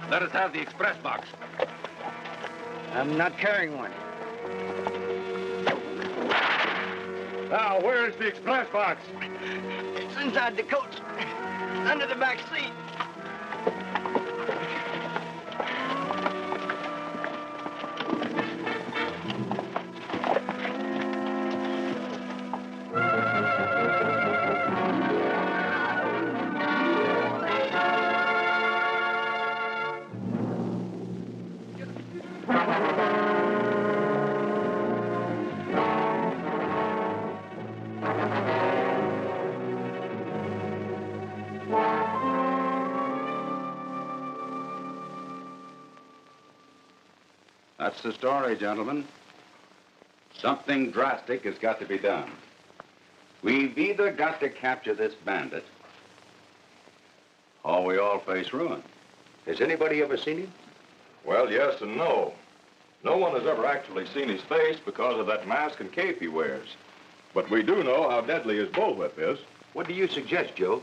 Let us have the express box. I'm not carrying one. Now, where is the express box? It's inside the coach, under the back seat. That's the story, gentlemen. Something drastic has got to be done. We've either got to capture this bandit, or we all face ruin. Has anybody ever seen him? Well, yes and no. No one has ever actually seen his face because of that mask and cape he wears. But we do know how deadly his bullwhip is. What do you suggest, Joe?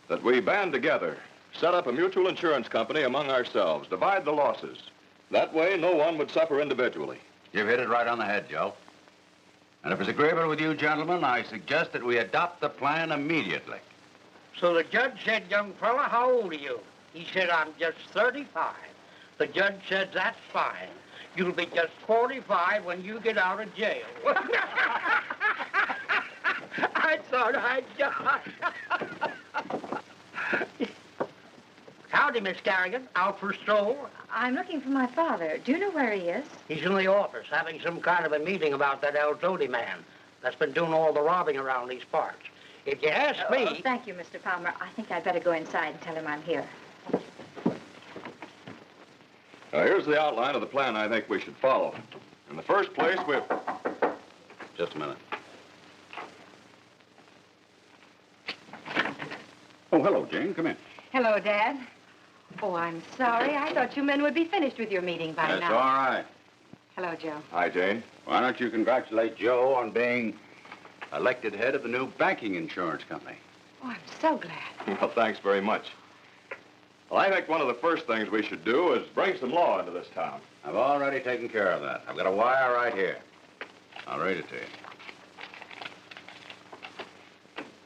That we band together, set up a mutual insurance company among ourselves, divide the losses. That way, no one would suffer individually. You've hit it right on the head, Joe. And if it's agreeable with you, gentlemen, I suggest that we adopt the plan immediately. So the judge said, young fella, how old are you? He said, I'm just 35. The judge said, that's fine. You'll be just 45 when you get out of jail. I thought I'd die. Howdy, Miss Carrigan. Out for a stroll? I'm looking for my father. Do you know where he is? He's in the office having some kind of a meeting about that El Todi man that's been doing all the robbing around these parts. If you ask me... Oh, thank you, Mr. Palmer. I think I'd better go inside and tell him I'm here. Here's the outline of the plan I think we should follow. In the first place, we've... Just a minute. Oh, hello, Jane. Come in. Hello, Dad. Oh, I'm sorry. I thought you men would be finished with your meeting by That's now. all right. Hello, Joe. Hi, Jane. Why don't you congratulate Joe on being elected head of the new banking insurance company? Oh, I'm so glad. Well, thanks very much. Well, I think one of the first things we should do is bring some law into this town. I've already taken care of that. I've got a wire right here. I'll read it to you.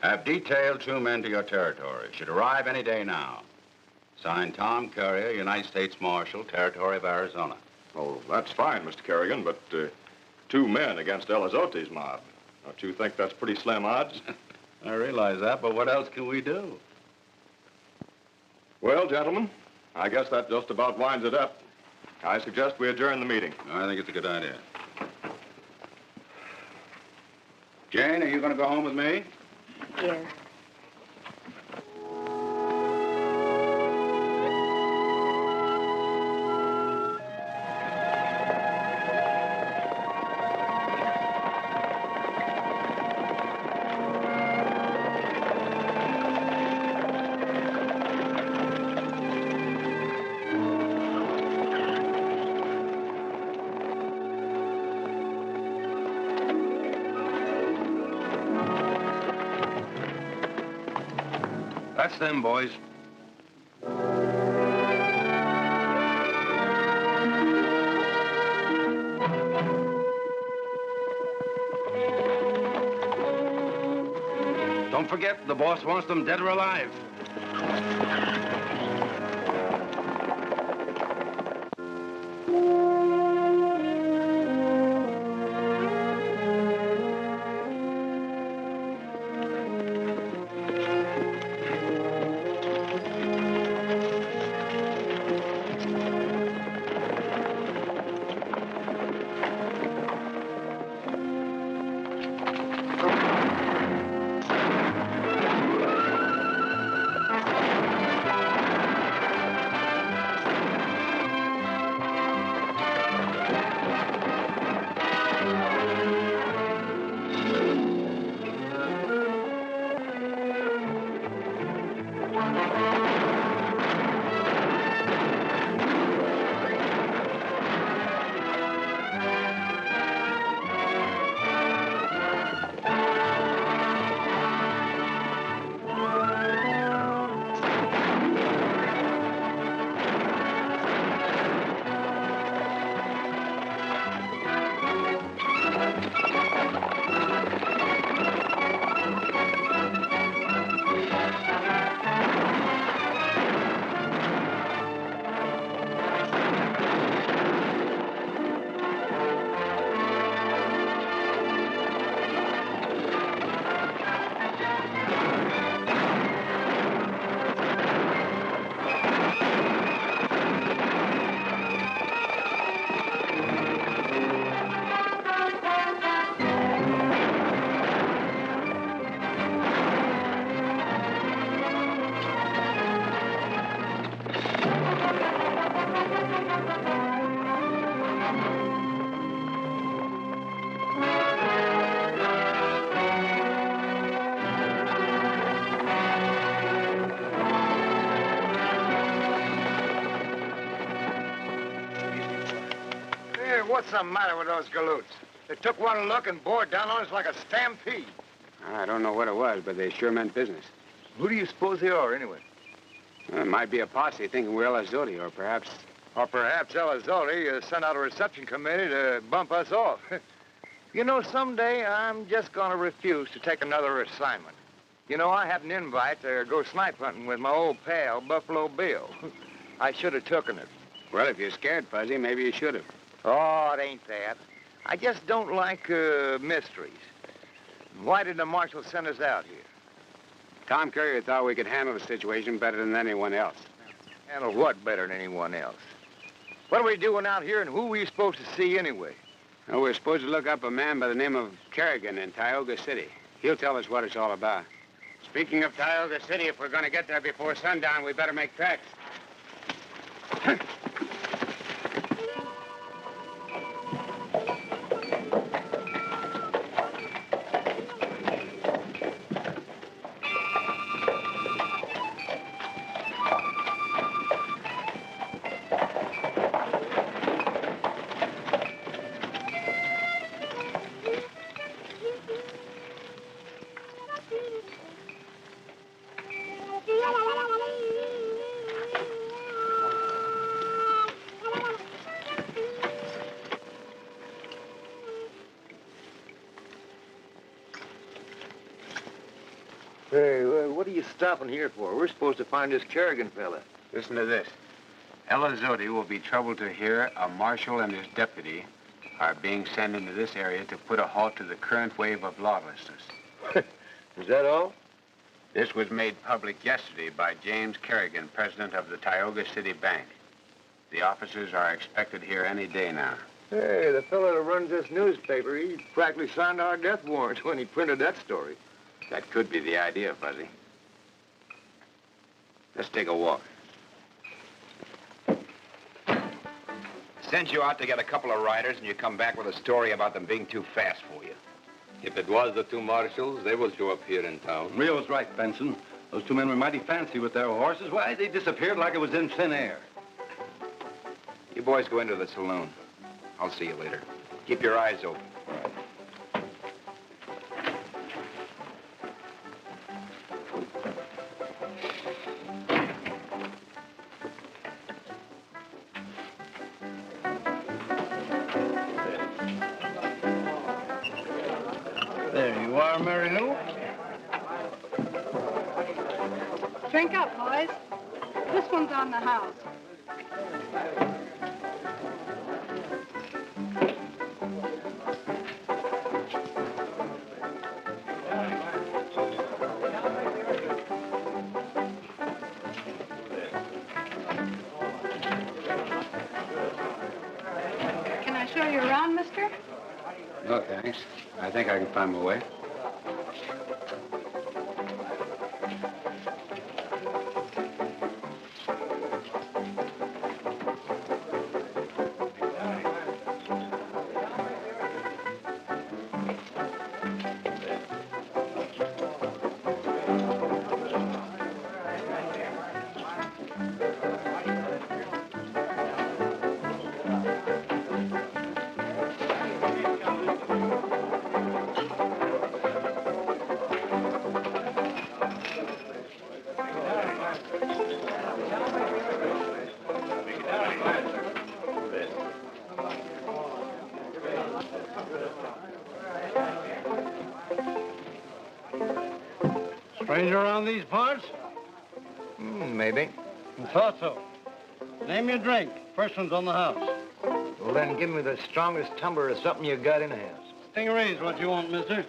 Have detailed 2 men to your territory. Should arrive any day now. Signed, Tom Courier, United States Marshal, Territory of Arizona. Oh, that's fine, Mr. Kerrigan, but 2 men against Elizote's mob. Don't you think that's pretty slim odds? I realize that, but what else can we do? Well, gentlemen, I guess that just about winds it up. I suggest we adjourn the meeting. I think it's a good idea. Jane, are you going to go home with me? Yes. That's them, boys. Don't forget, the boss wants them dead or alive. what's the matter with those galoots? They took one look and bore down on us like a stampede. I don't know what it was, but they sure meant business. Who do you suppose they are, anyway? Well, it might be a posse thinking we're Elizodi, or perhaps... Or perhaps Elizodi sent out a reception committee to bump us off. You know, someday I'm just going to refuse to take another assignment. You know, I had an invite to go snipe hunting with my old pal, Buffalo Bill. I should have taken it. Well, if you're scared, Fuzzy, maybe you should have. Oh, it ain't that. I just don't like mysteries. Why did the marshal send us out here? Tom Courier thought we could handle the situation better than anyone else. Handle what better than anyone else? What are we doing out here, and who are we supposed to see anyway? Well, we're supposed to look up a man by the name of Kerrigan in Tioga City. He'll tell us what it's all about. Speaking of Tioga City, if we're going to get there before sundown, we better make tracks. Hey, what are you stopping here for? We're supposed to find this Kerrigan fella. Listen to this. Elizodi will be troubled to hear a marshal and his deputy are being sent into this area to put a halt to the current wave of lawlessness. Is that all? This was made public yesterday by James Kerrigan, president of the Tioga City Bank. The officers are expected here any day now. Hey, the fellow that runs this newspaper, he practically signed our death warrant when he printed that story. That could be the idea, Fuzzy. Let's take a walk. Sent you out to get a couple of riders, and you come back with a story about them being too fast for you. If it was the two marshals, they will show up here in town. Rio's right, Benson. Those two men were mighty fancy with their horses. Why, they disappeared like it was in thin air. You boys go into the saloon. I'll see you later. Keep your eyes open. There you are, Mary Lou. Drink up, boys. This one's on the house. Can I show you around, mister? No, thanks. I think I can find my way. Stranger around these parts? Maybe. I thought so. Name your drink. First one's on the house. Well, then give me the strongest tumbler of something you got in the house. Stingaray's what you want, mister.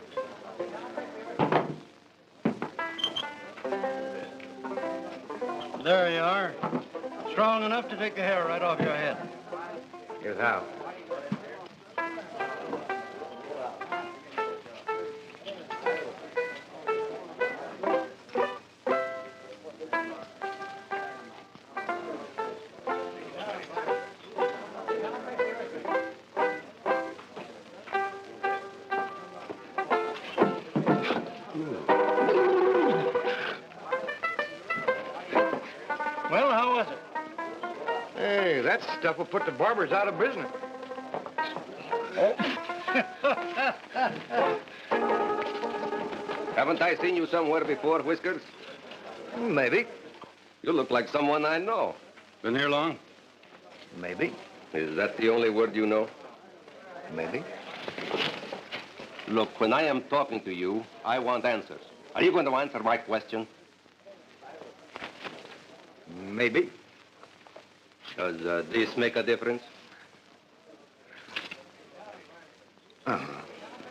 There you are. Strong enough to take the hair right off your head. Here's how. Well, how was it? Hey, that stuff will put the barbers out of business. Haven't I seen you somewhere before, Whiskers? Maybe. You look like someone I know. Been here long? Maybe. Is that the only word you know? Maybe. Look, when I am talking to you, I want answers. Are you going to answer my question? Maybe. Does this make a difference?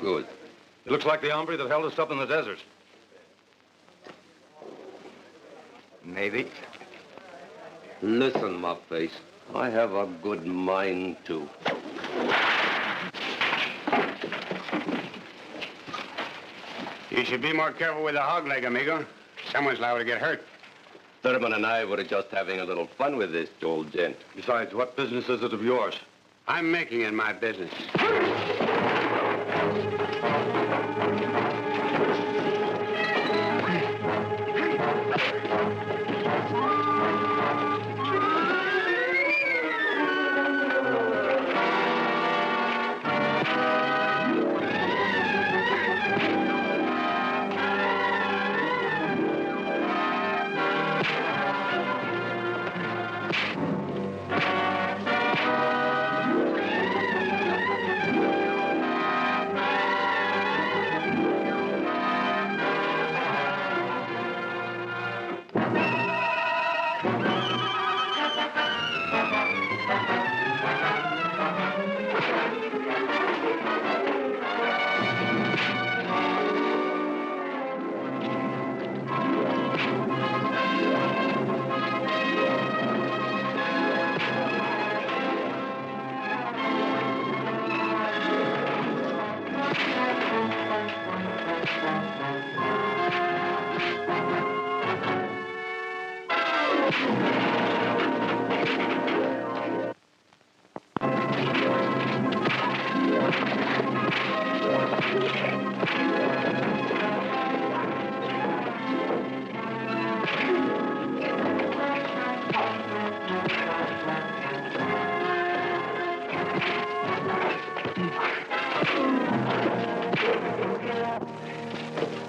Good. It looks like the hombre that held us up in the desert. Maybe. Listen, my face. I have a good mind, too. You should be more careful with the hog leg, amigo. Someone's liable to get hurt. Thurman and I were just having a little fun with this old gent. Besides, what business is it of yours? I'm making it my business.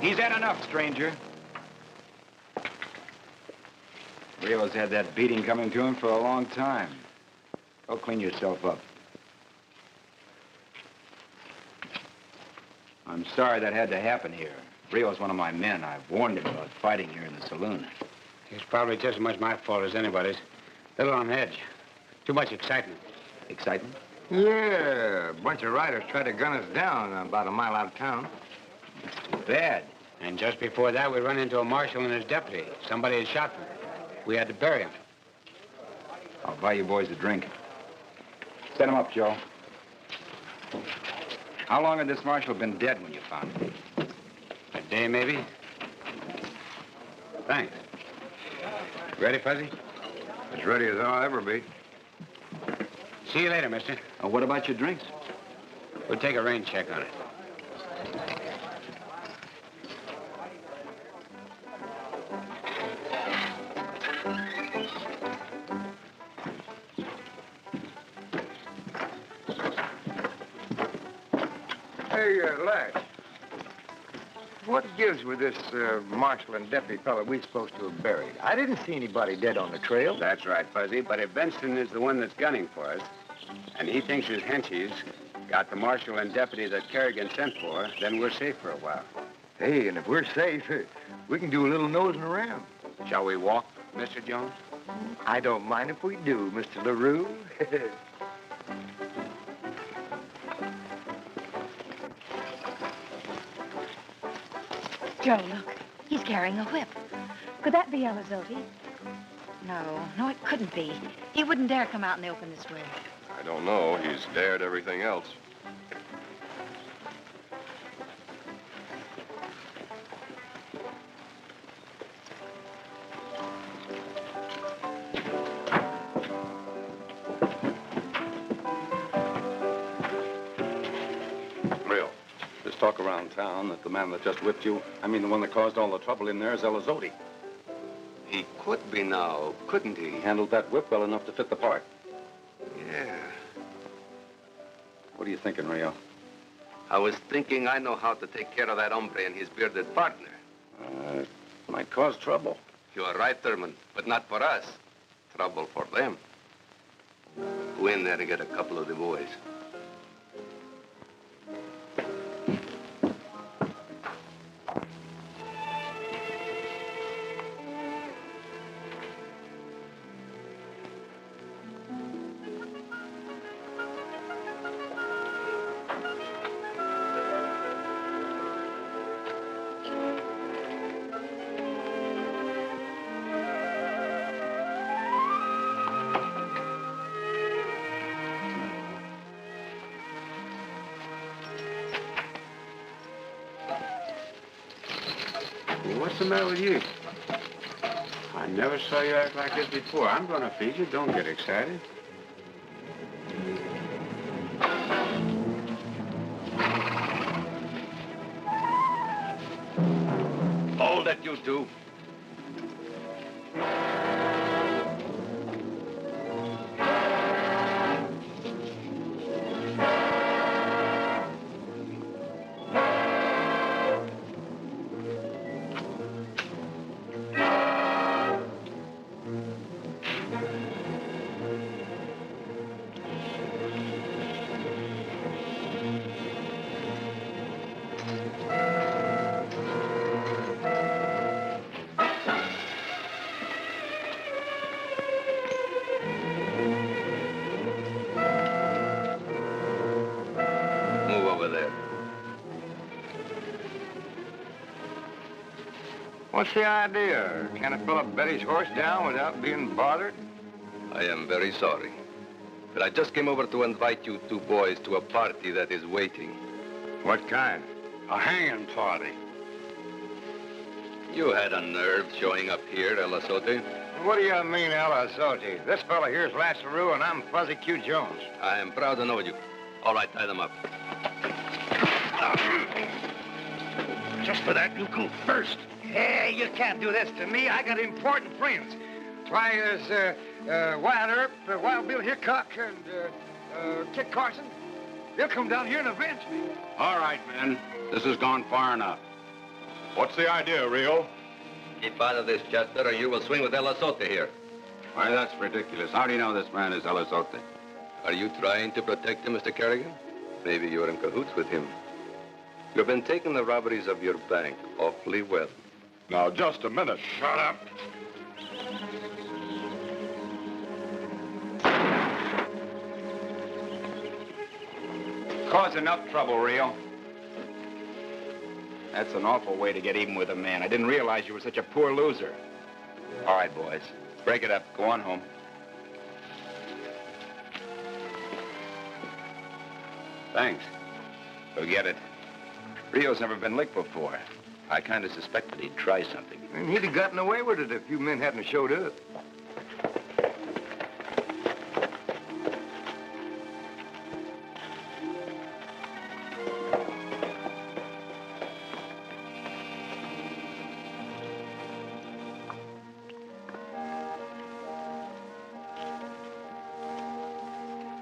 He's had enough, stranger. Rios had that beating coming to him for a long time. Go clean yourself up. I'm sorry that had to happen here. Rio's one of my men. I've warned him about fighting here in the saloon. It's probably just as much my fault as anybody's. A little on edge. Too much excitement. Excitement? Yeah, a bunch of riders tried to gun us down about a mile out of town. Too bad. And just before that, we run into a marshal and his deputy. Somebody had shot them. We had to bury him. I'll buy you boys a drink. Set him up, Joe. How long had this marshal been dead when you found him? A day, maybe? Thanks. Ready, Fuzzy? As ready as I'll ever be. See you later, mister. What about your drinks? We'll take a rain check on it. Hey, Lash. What gives with this marshal and deputy fellow we supposed to have buried? I didn't see anybody dead on the trail. That's right, Fuzzy. But if Benson is the one that's gunning for us, and he thinks his henchies got the marshal and deputy that Kerrigan sent for, then we're safe for a while. Hey, and if we're safe, we can do a little nosing around. Shall we walk, Mr. Jones? I don't mind if we do, Mr. LaRue. Joe, look. He's carrying a whip. Could that be Elizotti? No, it couldn't be. He wouldn't dare come out in the open this way. I don't know. He's dared everything else. Real. There's talk around town that the man that just whipped you, I mean the one that caused all the trouble in there, is Elizotti. He could be now, couldn't he? He handled that whip well enough to fit the part. Yeah. What are you thinking, Rio? I was thinking I know how to take care of that hombre and his bearded partner. Might cause trouble. You are right, Thurman, but not for us. Trouble for them. Go in there and get a couple of the boys. What's the matter with you? I never saw you act like this before. I'm gonna feed you. Don't get excited. Hold it, you two. Move over there. What's the idea? Can a fella bet his horse down without being bothered? I am very sorry. But I just came over to invite you two boys to a party that is waiting. What kind? A hanging party. You had a nerve showing up here, El Azote. What do you mean, El Azote? This fella here's Lash Larue, and I'm Fuzzy Q. Jones. I am proud to know you. All right, tie them up. Just for that, you go first. Hey, you can't do this to me. I got important friends. Why, there's Wild Earp, Wild Bill Hickok, and Kit Carson. They'll come down here and avenge me. All right, men. This has gone far enough. What's the idea, Rio? Keep out of this, Chester, or you will swing with El Azote here. Why, that's ridiculous. How do you know this man is El Azote? Are you trying to protect him, Mr. Kerrigan? Maybe you're in cahoots with him. You've been taking the robberies of your bank awfully well. Now, just a minute. Shut up. Caused enough trouble, Rio. That's an awful way to get even with a man. I didn't realize you were such a poor loser. All right, boys. Break it up. Go on home. Thanks. Forget it. Rio's never been licked before. I kind of suspected he'd try something. And he'd have gotten away with it if you men hadn't showed up.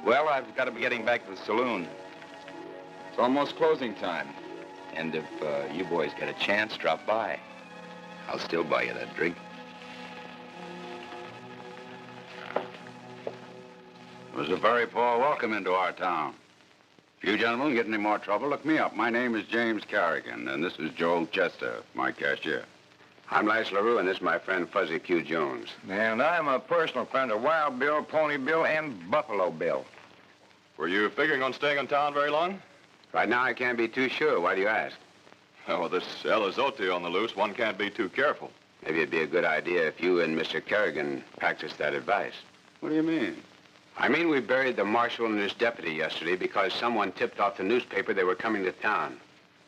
Well, I've got to be getting back to the saloon. It's almost closing time. And if you boys get a chance, drop by. I'll still buy you that drink. It was a very poor welcome into our town. If you gentlemen get any more trouble, look me up. My name is James Kerrigan, and this is Joe Chester, my cashier. I'm Lash Larue, and this is my friend Fuzzy Q. Jones. And I'm a personal friend of Wild Bill, Pony Bill, and Buffalo Bill. Were you figuring on staying in town very long? Right now, I can't be too sure. Why do you ask? Oh, with this El Azote on the loose, one can't be too careful. Maybe it'd be a good idea if you and Mr. Kerrigan practiced that advice. What do you mean? I mean, we buried the marshal and his deputy yesterday because someone tipped off the newspaper they were coming to town.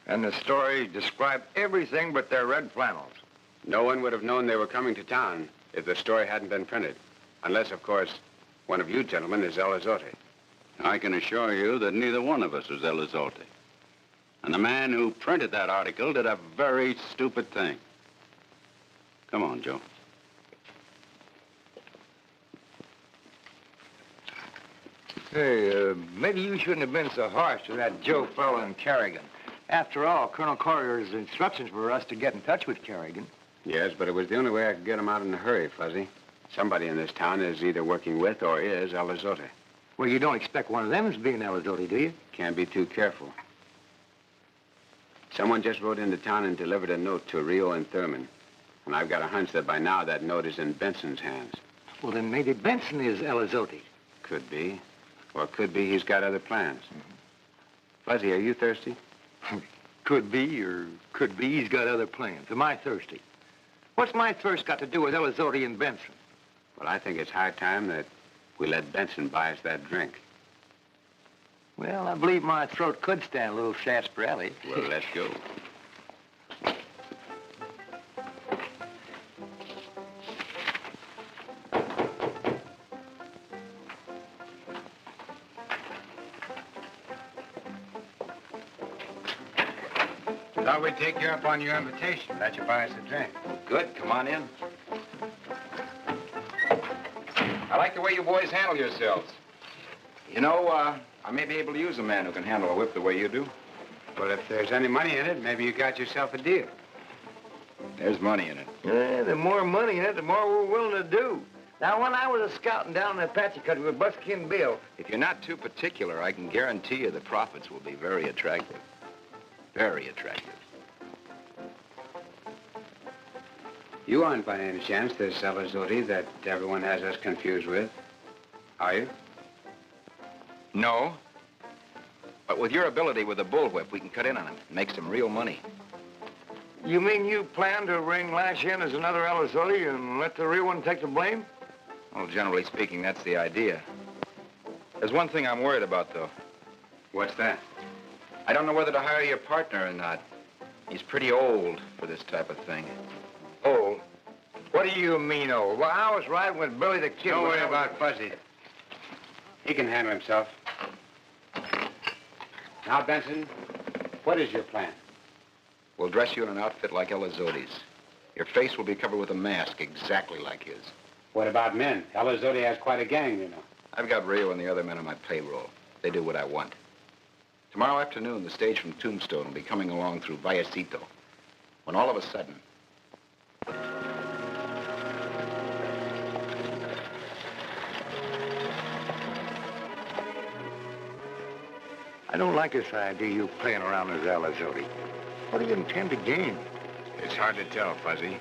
And the story described everything but their red flannels. No one would have known they were coming to town if the story hadn't been printed. Unless, of course, one of you gentlemen is El Azote. I can assure you that neither one of us is El Azote. And the man who printed that article did a very stupid thing. Come on, Joe. Hey, maybe you shouldn't have been so harsh to that Joe fellow in Kerrigan. After all, Colonel Collier's instructions were us to get in touch with Kerrigan. Yes, but it was the only way I could get him out in a hurry, Fuzzy. Somebody in this town is either working with or is Elizotte. Well, you don't expect one of them to be an Elizotte, do you? Can't be too careful. Someone just rode into town and delivered a note to Rio and Thurman. And I've got a hunch that by now that note is in Benson's hands. Well, then maybe Benson is Elizotte. Could be. Or it could be he's got other plans. Fuzzy, are you thirsty? Could be, or could be he's got other plans. Am I thirsty? What's my thirst got to do with Elizotte and Benson? Well, I think it's high time that we let Benson buy us that drink. Well, I believe my throat could stand a little sarsaparilla. Well, let's go. Thought we'd take you up on your invitation. Let you buy us a drink. Good, come on in. I like the way you boys handle yourselves. You know, I may be able to use a man who can handle a whip the way you do. Well, if there's any money in it, maybe you got yourself a deal. There's money in it. Yeah, the more money in it, the more we're willing to do. Now, when I was a scouting down in the Apache country with Buckskin Bill... If you're not too particular, I can guarantee you the profits will be very attractive. Very attractive. You aren't by any chance this Elizotte that everyone has us confused with, are you? No. But with your ability with the bullwhip, we can cut in on him and make some real money. You mean you plan to ring Lash in as another Elizotte and let the real one take the blame? Well, generally speaking, that's the idea. There's one thing I'm worried about, though. What's that? I don't know whether to hire your partner or not. He's pretty old for this type of thing. Old? What do you mean, old? Well, I was riding with Billy the Kid. Don't worry about Fuzzy. He can handle himself. Now, Benson, what is your plan? We'll dress you in an outfit like Elizotte's. Your face will be covered with a mask exactly like his. What about men? Elizotte has quite a gang, you know. I've got Rio and the other men on my payroll. They do what I want. Tomorrow afternoon, the stage from Tombstone will be coming along through Vallecito. When all of a sudden... I don't like this idea you playing around as Elizotte. What do you intend to gain? It's hard to tell, Fuzzy.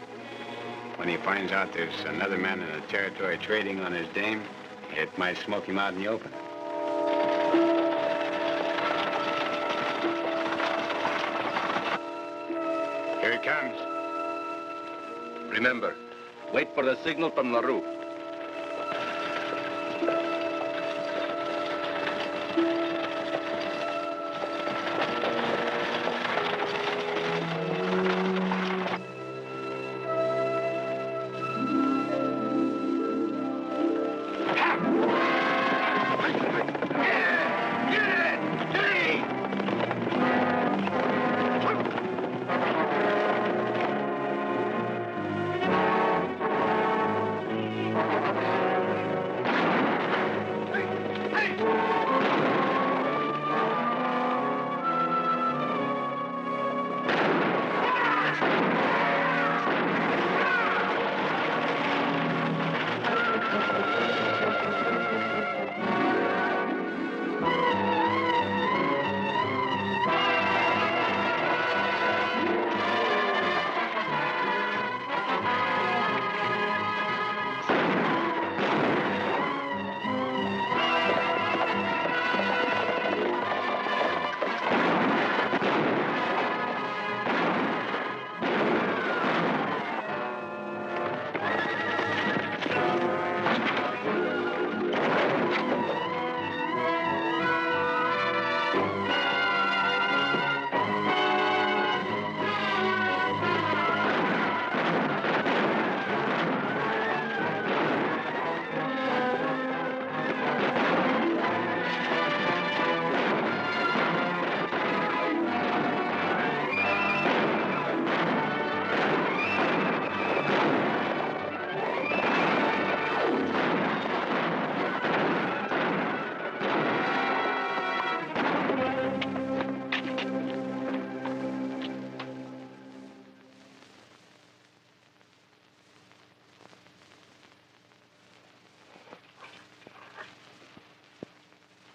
When he finds out there's another man in the territory trading on his dame, it might smoke him out in the open. Here he comes. Remember, wait for the signal from Larue.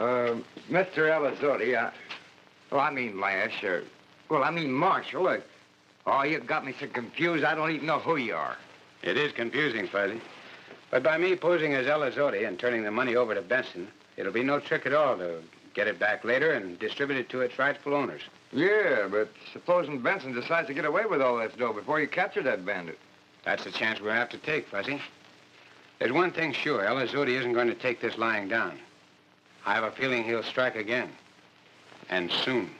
Mr. Elizotti, I mean Lash, I mean Marshall. Oh, you got me so confused, I don't even know who you are. It is confusing, Fuzzy. But by me posing as Elizotti and turning the money over to Benson, it'll be no trick at all to get it back later and distribute it to its rightful owners. Yeah, but supposing Benson decides to get away with all that dough before you capture that bandit? That's the chance we'll have to take, Fuzzy. There's one thing sure, Elizotti isn't going to take this lying down. I have a feeling he'll strike again. And soon.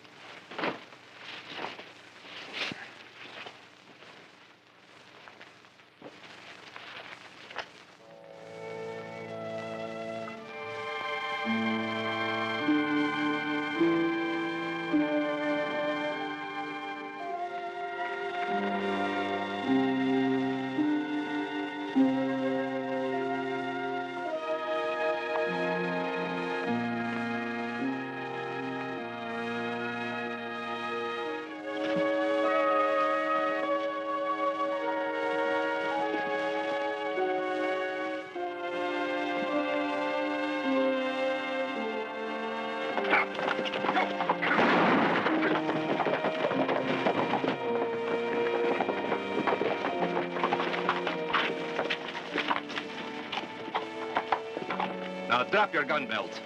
Now drop your gun belts.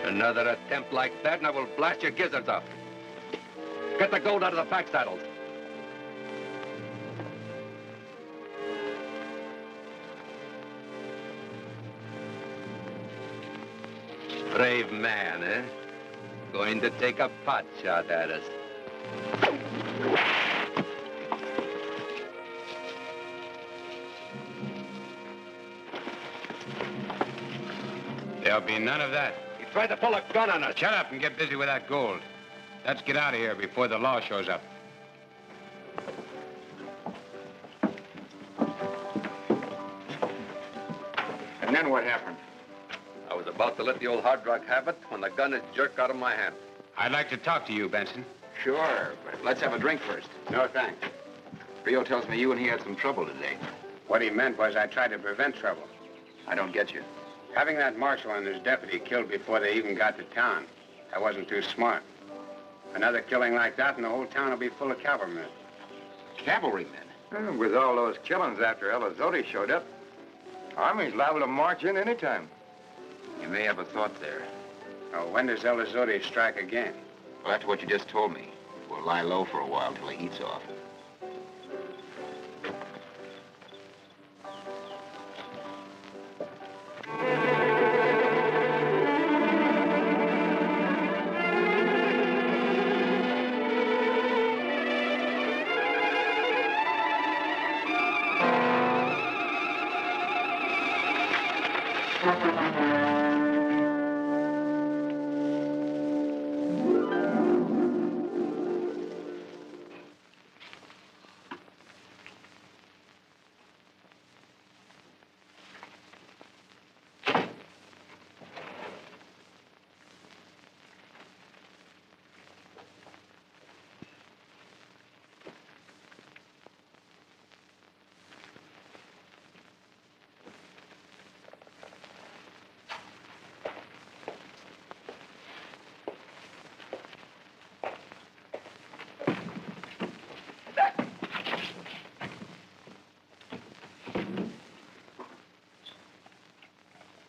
Another attempt like that, and I will blast your gizzards up. Get the gold out of the pack saddles. Brave man, eh? Going to take a pot shot at us. There'll be none of that. He tried to pull a gun on us. Shut up and get busy with that gold. Let's get out of here before the law shows up. And then what happened? I was about to let the old hard rock have it when the gun is jerked out of my hand. I'd like to talk to you, Benson. Sure, but let's have a drink first. No, thanks. Rio tells me you and he had some trouble today. What he meant was I tried to prevent trouble. I don't get you. Having that marshal and his deputy killed before they even got to town, that wasn't too smart. Another killing like that and the whole town will be full of cavalrymen. Cavalrymen? With all those killings after Elizotti showed up, Army's liable to march in any time. You may have a thought there. Now, when does Elizotti strike again? Well, after what you just told me, we'll lie low for a while till he eats off.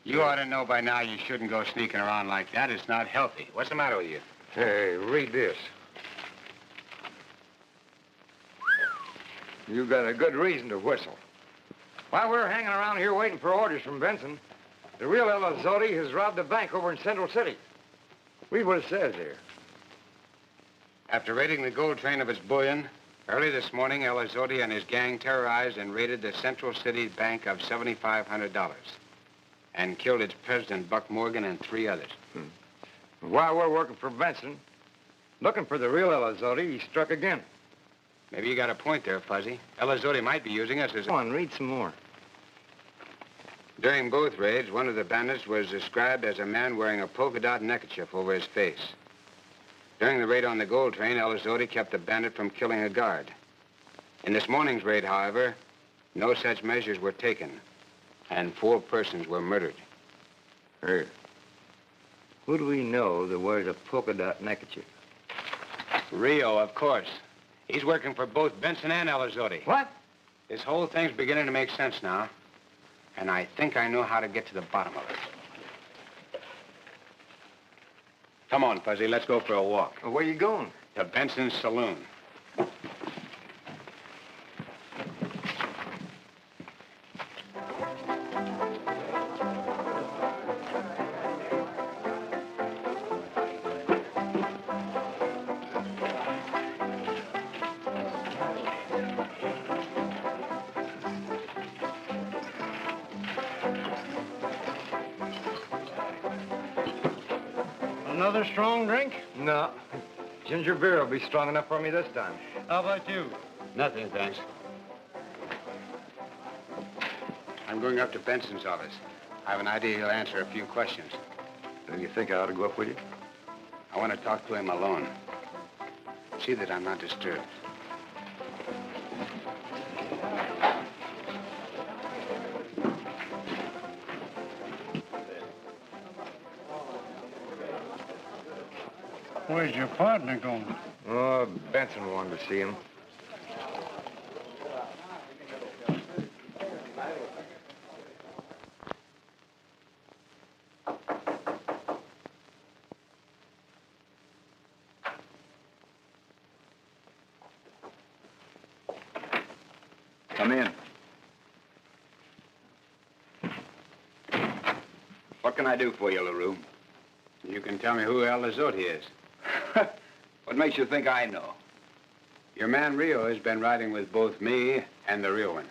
You ought to know by now you shouldn't go sneaking around like that. It's not healthy. What's the matter with you? Hey, read this. You got a good reason to whistle. While we're hanging around here waiting for orders from Benson, the real Elizotti has robbed a bank over in Central City. Read what it says here. After raiding the gold train of its bullion, early this morning, Elizotti and his gang terrorized and raided the Central City Bank of $7,500 and killed its president, Buck Morgan, and 3 others. While we're working for Benson, looking for the real Elizotti, he struck again. Maybe you got a point there, Fuzzy. Elizotti might be using us as... Come on, read some more. During both raids, one of the bandits was described as a man wearing a polka dot neckerchief over his face. During the raid on the gold train, Elizotti kept the bandit from killing a guard. In this morning's raid, however, no such measures were taken, and 4 persons were murdered. Hey, who do we know that wears a polka dot neckerchief? Rio, of course. He's working for both Benson and Elizotti. What? This whole thing's beginning to make sense now, and I think I know how to get to the bottom of it. Come on, Fuzzy, let's go for a walk. Well, where you going? To Benson's saloon. Another strong drink? No. Ginger beer will be strong enough for me this time. How about you? Nothing, thanks. I'm going up to Benson's office. I have an idea he'll answer a few questions. Do you think I ought to go up with you? I want to talk to him alone. See that I'm not disturbed. Where's your partner going? Oh, Benson wanted to see him. Come in. What can I do for you, LaRue? You can tell me who Elizotti is. What makes you think I know? Your man Rio has been riding with both me and the real one.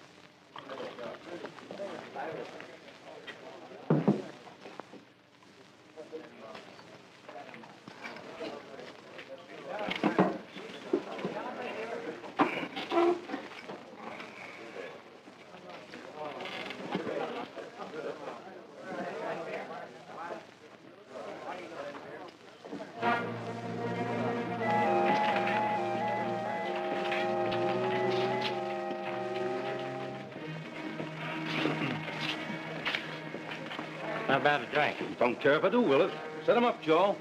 How about a drink? Don't care if I do, will it? Set him up, Joe.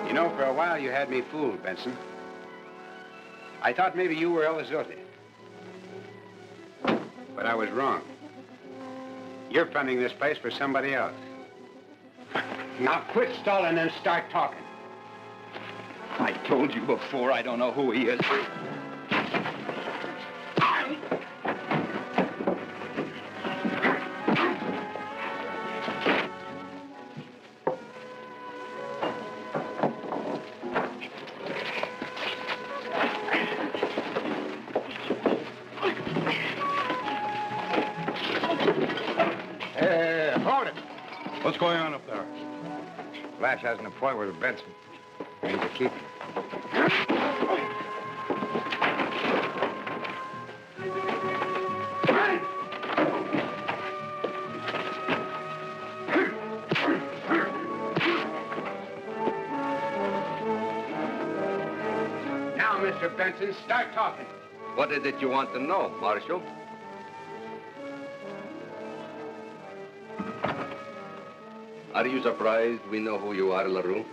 You know, for a while you had me fooled, Benson. I thought maybe you were Elizotti. But I was wrong. You're fronting this place for somebody else. Now quit stalling and start talking. I told you before, I don't know who he is. Hold it. What's going on up there? Lash has an appointment with Benson. We need to keep him. Now, Mr. Benson, start talking. What is it you want to know, Marshal? Are you surprised we know who you are, LaRue?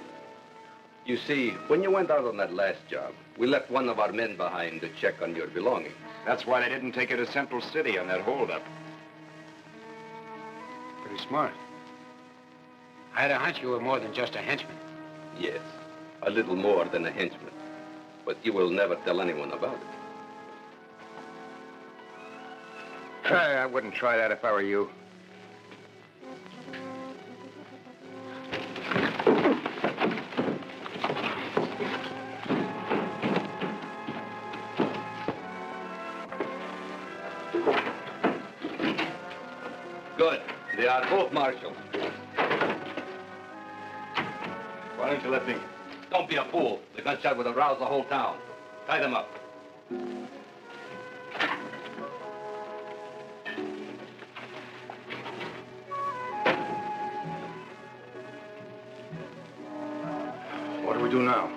You see, when you went out on that last job, we left one of our men behind to check on your belongings. That's why they didn't take you to Central City on that holdup. Pretty smart. I had a hunch you were more than just a henchman. Yes, a little more than a henchman. But you will never tell anyone about it. I wouldn't try that if I were you. Good. They are both marshals. Why don't you let me? Don't be a fool. The gunshot would arouse the whole town. Tie them up. we do now?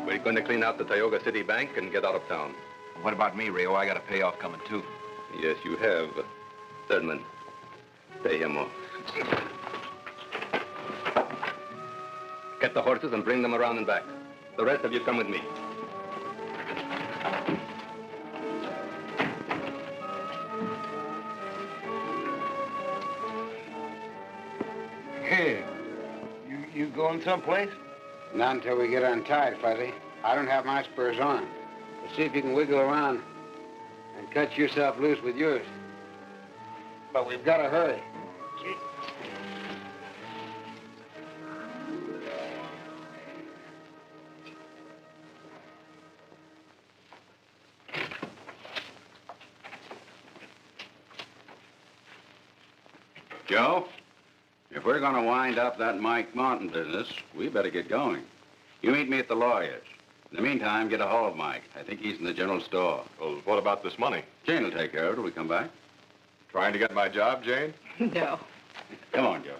We're going to clean out the Tioga City Bank and get out of town. What about me, Rio? I got a payoff coming, too. Yes, you have. Thurman, pay him off. Get the horses and bring them around and back. The rest of you come with me. Hey, you going someplace? Not until we get untied, Fuzzy. I don't have my spurs on. But see if you can wiggle around and cut yourself loose with yours. But we've got to hurry. Joe, if we're going to wind up that Mike Martin business, we better get going. You meet me at the lawyer's. In the meantime, get a hold of Mike. I think he's in the general store. Well, what about this money? Jane will take care of it till we come back. Trying to get my job, Jane? No. Come on, Joe.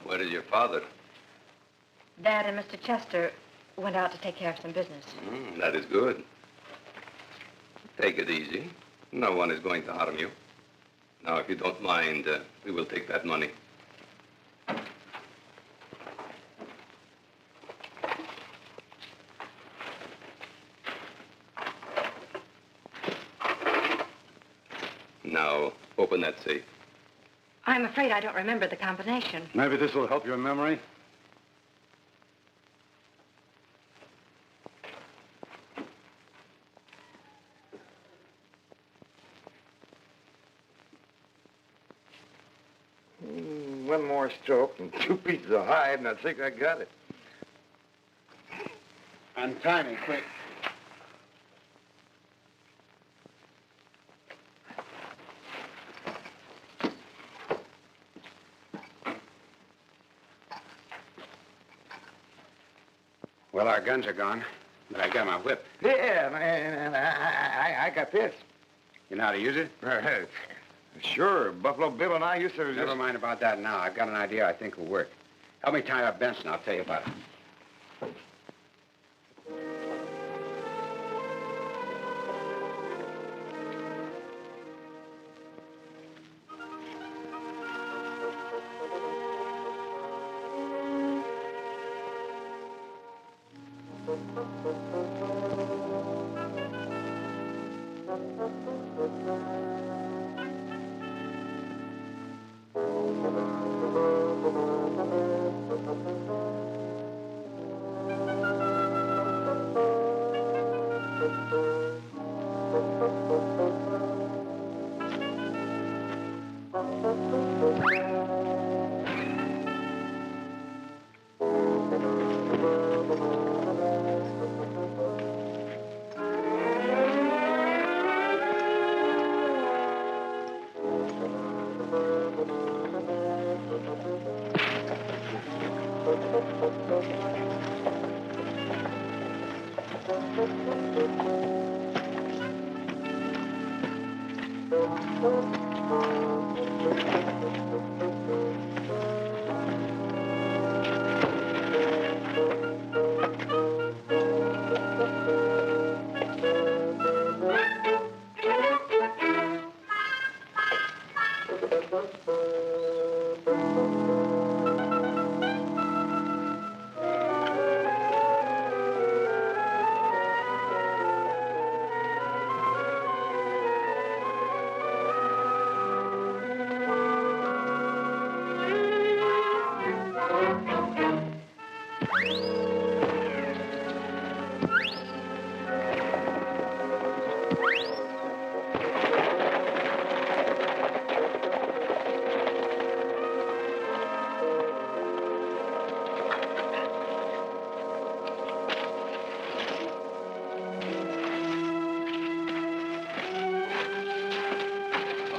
Where is your father? Dad and Mr. Chester went out to take care of some business. That is good. Take it easy. No one is going to harm you. Now, if you don't mind, we will take that money. Now, open that safe. I'm afraid I don't remember the combination. Maybe this will help your memory. One more stroke and 2 pieces of hide, and I think I got it. Untie me, quick. Well, our guns are gone, but I got my whip. Yeah, man, and I got this. You know how to use it? Sure, Buffalo Bill and I used to... Never mind about that now. I've got an idea I think will work. Help me tie up Benson. I'll tell you about it.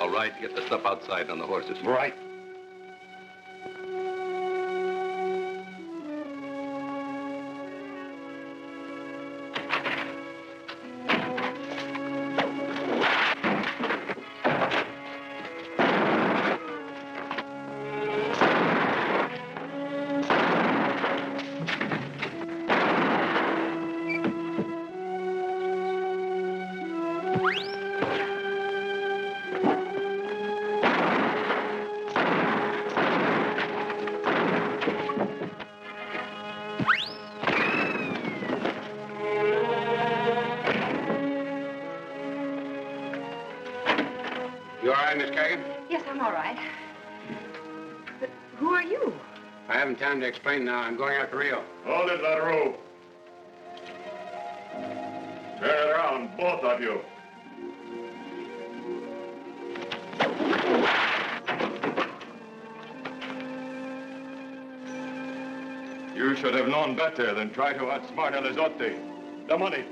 All right, get the stuff outside on the horses. Right. You all right, Miss Kagan? Yes, I'm all right. But who are you? I haven't time to explain now. I'm going after Rio. Hold it, Larue. Turn it around, both of you. You should have known better than try to outsmart Elizotte. The money.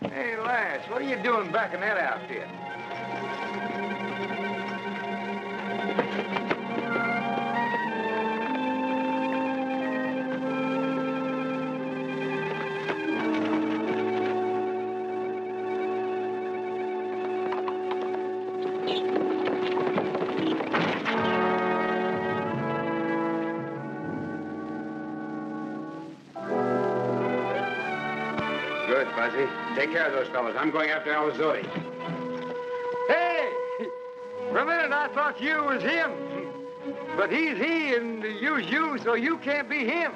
Hey, Lash, what are you doing back in that outfit? Good, Fuzzy. Take care of those fellas. I'm going after Elizotte. Hey! For a minute, I thought you was him. But he's he, and you's you, so you can't be him.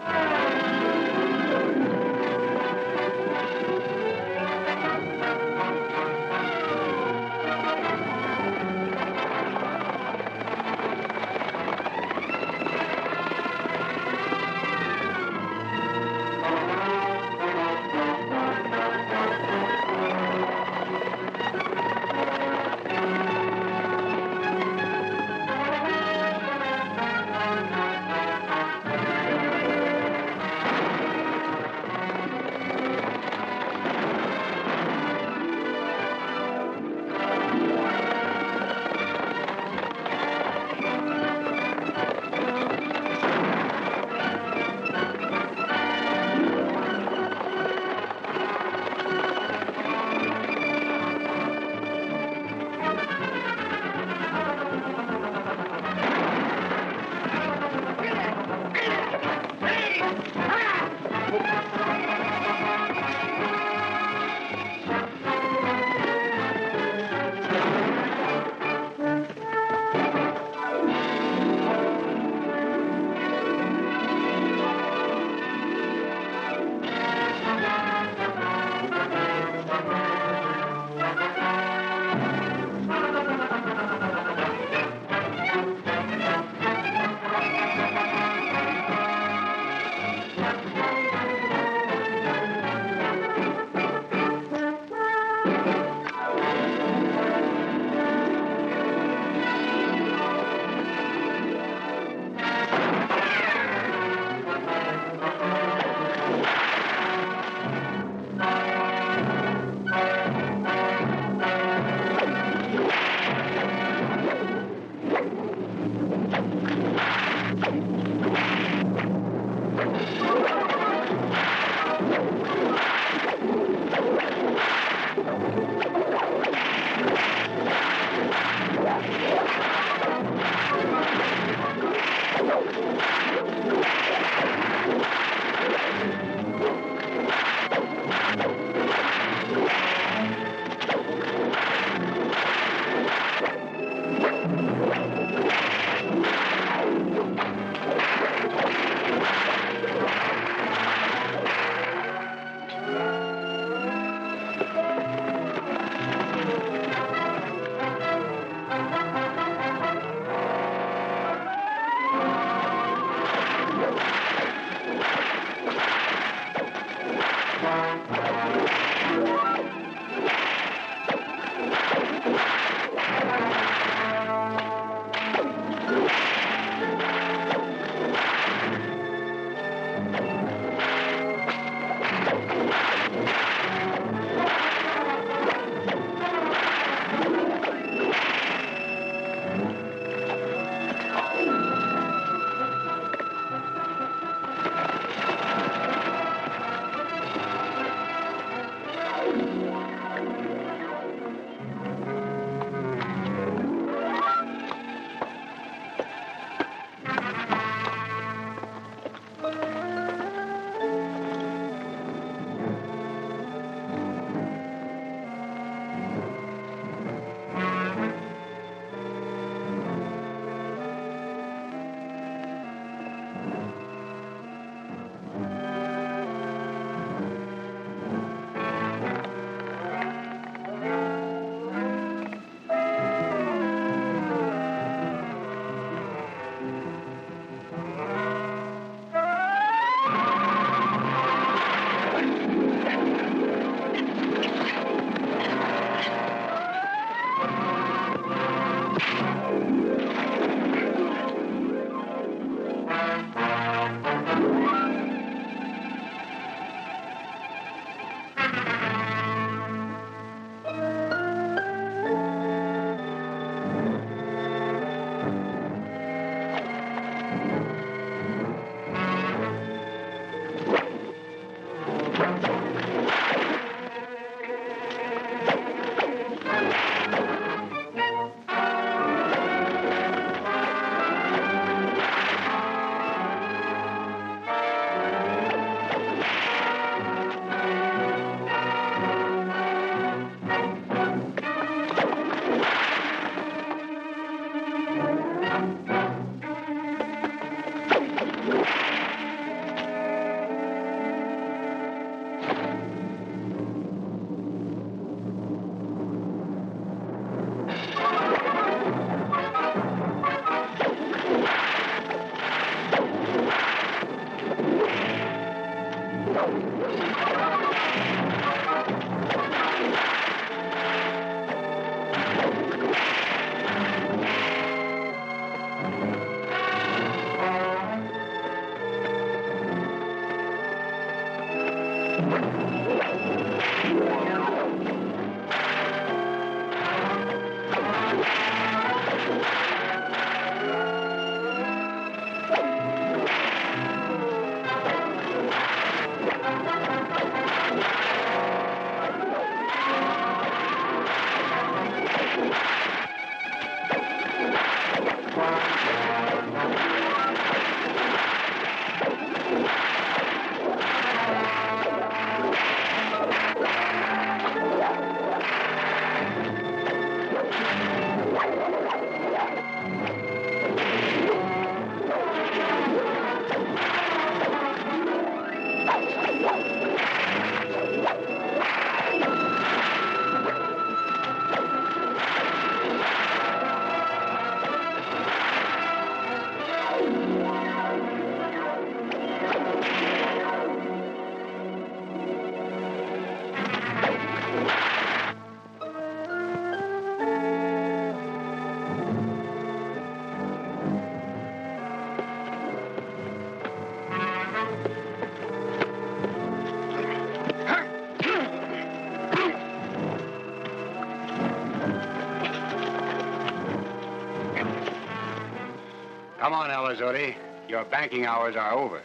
Come on, Elizotti. Your banking hours are over.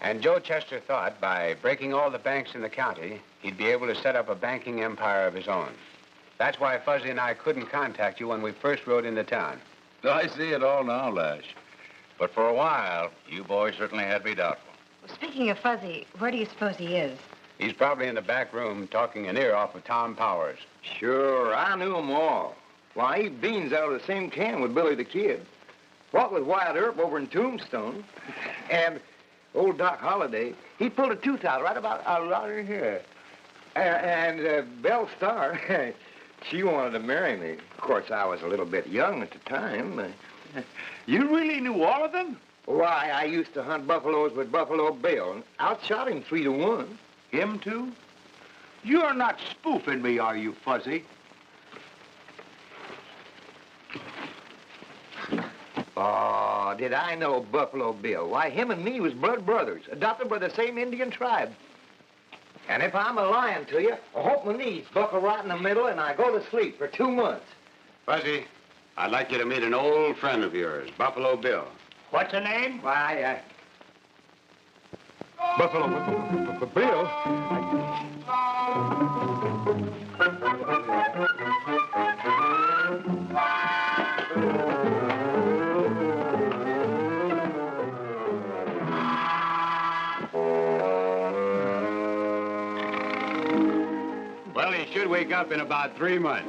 And Joe Chester thought by breaking all the banks in the county, he'd be able to set up a banking empire of his own. That's why Fuzzy and I couldn't contact you when we first rode into town. I see it all now, Lash. But for a while, you boys certainly had me doubtful. Well, speaking of Fuzzy, where do you suppose he is? He's probably in the back room talking an ear off of Tom Powers. Sure, I knew 'em all. Why, he beans out of the same can with Billy the Kid. What with Wyatt Earp over in Tombstone. And old Doc Holliday, he pulled a tooth out right about here. And Belle Starr, she wanted to marry me. Of course, I was a little bit young at the time. You really knew all of them? Why, I used to hunt buffaloes with Buffalo Bill and outshot him 3-1. Him, too? You're not spoofing me, are you, Fuzzy? Oh, did I know Buffalo Bill? Why, him and me was blood brothers, adopted by the same Indian tribe. And if I'm a lying to you, I hope my knees buckle right in the middle and I go to sleep for 2 months. Fuzzy, I'd like you to meet an old friend of yours, Buffalo Bill. What's her name? Why, Buffalo Bill? Well, he should wake up in about 3 months.